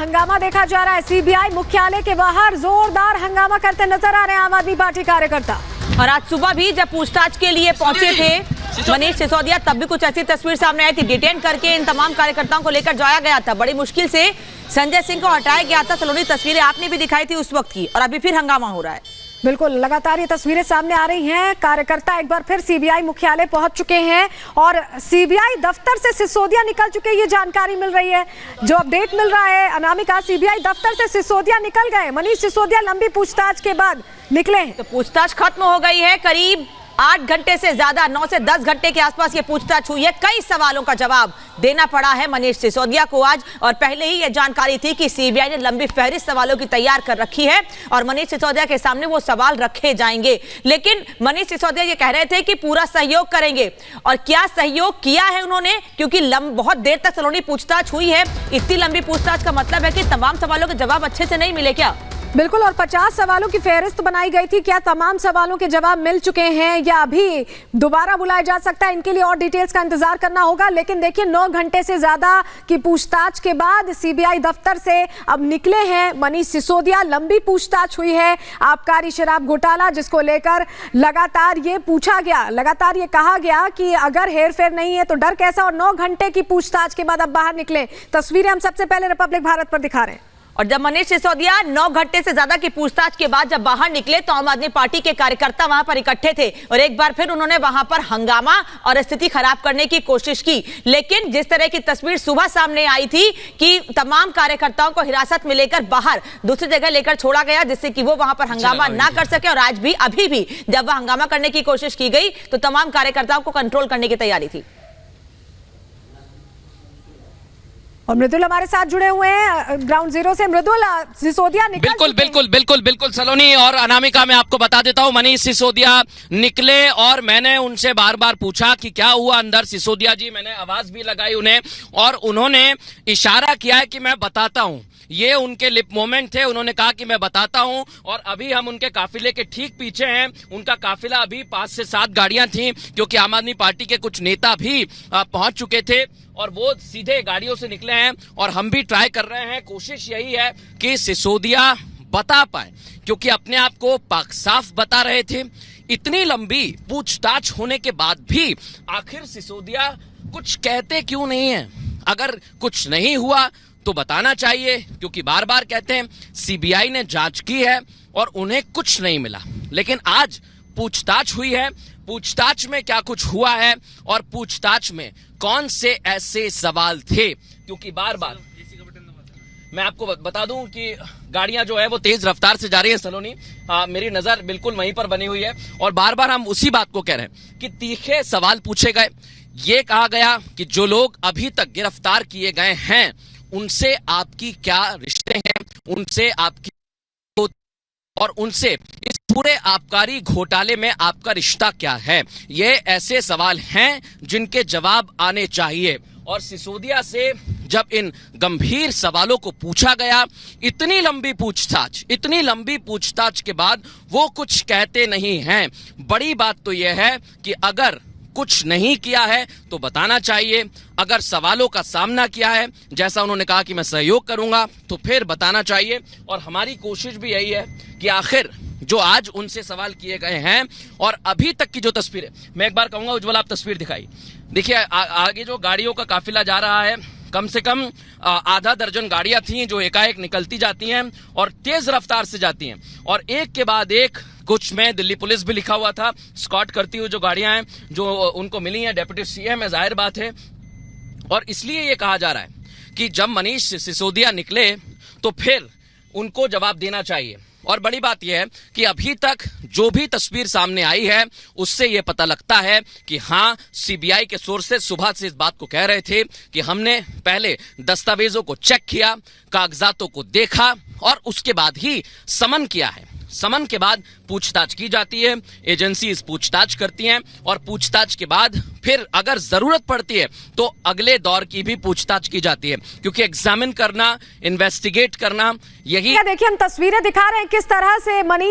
हंगामा देखा जा रहा है। सीबीआई मुख्यालय के बाहर जोरदार हंगामा करते नजर आ रहे हैं आम आदमी पार्टी कार्यकर्ता। और आज सुबह भी जब पूछताछ के लिए पहुंचे थे मनीष सिसोदिया, तब भी कुछ ऐसी तस्वीर सामने आई थी। डिटेन करके इन तमाम कार्यकर्ताओं को लेकर जाया गया था। बड़ी मुश्किल से संजय सिंह को हटाया गया था। सलोनी तस्वीरें आपने भी दिखाई थी उस वक्त की, और अभी फिर हंगामा हो रहा है। बिल्कुल, लगातार ये तस्वीरें सामने आ रही हैं। कार्यकर्ता एक बार फिर सीबीआई मुख्यालय पहुंच चुके हैं और सीबीआई दफ्तर से सिसोदिया निकल चुके, ये जानकारी मिल रही है। जो अपडेट मिल रहा है अनामिका, सीबीआई दफ्तर से सिसोदिया निकल गए। मनीष सिसोदिया लंबी पूछताछ के बाद निकले हैं। तो पूछताछ खत्म हो गई है। करीब 8 घंटे से ज्यादा, 9 से 10 घंटे के आसपास ये पूछताछ हुई है। कई सवालों का जवाब देना पड़ा है मनीष सिसोदिया को आज, और पहले ही ये जानकारी थी कि सीबीआई ने लंबी फहरिस्त सवालों की तैयार कर रखी है और मनीष सिसोदिया के सामने वो सवाल रखे जाएंगे। लेकिन मनीष सिसोदिया ये कह रहे थे कि पूरा सहयोग करेंगे, और क्या सहयोग किया है उन्होंने, क्योंकि बहुत देर तक सलोनी पूछताछ हुई है। इतनी लंबी पूछताछ का मतलब है कि तमाम सवालों के जवाब अच्छे से नहीं मिले क्या? बिल्कुल, और 50 सवालों की फहरिस्त बनाई गई थी। क्या तमाम सवालों के जवाब मिल चुके हैं या अभी दोबारा बुलाया जा सकता है? इनके लिए और डिटेल्स का इंतजार करना होगा। लेकिन देखिए, 9 घंटे से ज्यादा की पूछताछ के बाद सीबीआई दफ्तर से अब निकले हैं मनीष सिसोदिया। लंबी पूछताछ हुई है आबकारी शराब घोटाला, जिसको लेकर लगातार ये पूछा गया, लगातार ये कहा गया कि अगर हेरफेर नहीं है तो डर कैसा। और 9 घंटे की पूछताछ के बाद अब बाहर निकले। तस्वीरें हम सबसे पहले रिपब्लिक भारत पर दिखा रहे हैं। और जब मनीष सिसोदिया 9 घंटे से ज्यादा की पूछताछ के बाद जब बाहर निकले तो आम आदमी पार्टी के कार्यकर्ता वहां पर इकट्ठे थे, और एक बार फिर उन्होंने वहां पर हंगामा और स्थिति खराब करने की कोशिश की। लेकिन जिस तरह की तस्वीर सुबह सामने आई थी कि तमाम कार्यकर्ताओं को हिरासत में लेकर बाहर दूसरी जगह लेकर छोड़ा गया, जिससे कि वो वहां पर हंगामा ना कर सके। और आज भी, अभी भी जब वह हंगामा करने की कोशिश की गई तो तमाम कार्यकर्ताओं को कंट्रोल करने की तैयारी थी। और मृदुल हमारे साथ जुड़े हुए हैं ग्राउंड जीरो से। मृदुल, सिसोदिया निकल बिल्कुल सलोनी और अनामिका, मैं आपको बता देता हूं, मनीष सिसोदिया निकले और मैंने उनसे बार बार पूछा कि क्या हुआ अंदर। सिसोदिया जी, मैंने आवाज भी लगाई उन्हें और उन्होंने इशारा किया है कि मैं बताता हूं। ये उनके लिप मोमेंट थे। उन्होंने कहा कि मैं बताता हूं। और अभी हम उनके काफिले के ठीक पीछे हैं। उनका काफिला अभी 5 से 7 गाड़ियां थी, क्योंकि आम आदमी पार्टी के कुछ नेता भी पहुंच चुके थे और वो सीधे गाड़ियों से निकले हैं। और हम भी ट्राई कर रहे हैं, कोशिश यही है कि सिसोदिया बता पाए, क्योंकि अपने आप को पाक साफ बता रहे थे। इतनी लंबी पूछताछ होने के बाद भी आखिर सिसोदिया कुछ कहते क्यों नहीं है? अगर कुछ नहीं हुआ तो बताना चाहिए, क्योंकि बार बार कहते हैं सीबीआई ने जांच की है और उन्हें कुछ नहीं मिला। लेकिन आज पूछताछ हुई है, पूछताछ में क्या कुछ हुआ है और पूछताछ में कौन से ऐसे सवाल थे, क्योंकि बार बार मैं आपको बता दूं कि गाड़ियां जो है वो तेज रफ्तार से जा रही है सलोनी। मेरी नजर बिल्कुल वहीं पर बनी हुई है और बार बार हम उसी बात को कह रहे हैं कि तीखे सवाल पूछे गए। ये कहा गया कि जो लोग अभी तक गिरफ्तार किए गए हैं उनसे आपकी क्या रिश्ते हैं, उनसे आपकी और उनसे इस पूरे आबकारी घोटाले में आपका रिश्ता क्या है। ये ऐसे सवाल हैं जिनके जवाब आने चाहिए। और सिसोदिया से जब इन गंभीर सवालों को पूछा गया, इतनी लंबी पूछताछ के बाद वो कुछ कहते नहीं हैं। बड़ी बात तो यह है कि अगर कुछ नहीं किया है तो बताना चाहिए, अगर सवालों का सामना किया है, जैसा उन्होंने कहा कि मैं सहयोग करूंगा, तो फिर बताना चाहिए। और हमारी कोशिश भी यही है कि आखिर जो आज उनसे सवाल किए गए हैं और अभी तक की जो तस्वीरें, मैं एक बार कहूंगा उज्ज्वल आप तस्वीर दिखाई। देखिए आगे जो गाड़ियों का काफिला जा रहा है, कम से कम आधा दर्जन गाड़ियां थी जो एकाएक निकलती जाती हैं और तेज रफ्तार से जाती हैं, और एक के बाद एक, कुछ में दिल्ली पुलिस भी लिखा हुआ था, स्कॉट करती हुई जो गाड़ियां हैं जो उनको मिली हैं डिप्टी सीएम है, जाहिर बात है। और इसलिए ये कहा जा रहा है कि जब मनीष सिसोदिया निकले तो फिर उनको जवाब देना चाहिए। और बड़ी बात यह है कि अभी तक जो भी तस्वीर सामने आई है उससे यह पता लगता है कि हाँ, सीबीआई के सोर्सेज सुबह से इस बात को कह रहे थे कि हमने पहले दस्तावेजों को चेक किया, कागजातों को देखा और उसके बाद ही समन किया है। समन के बाद पूछताछ की जाती है, एजेंसीज पूछताछ करती हैं और पूछताछ के बाद फिर अगर जरूरत पड़ती है तो अगले दौर की भी पूछताछ की जाती है, क्योंकि एग्जामिन करना, इन्वेस्टिगेट करना, यही। देखिए, हम तस्वीरें दिखा रहे हैं किस तरह से मनीष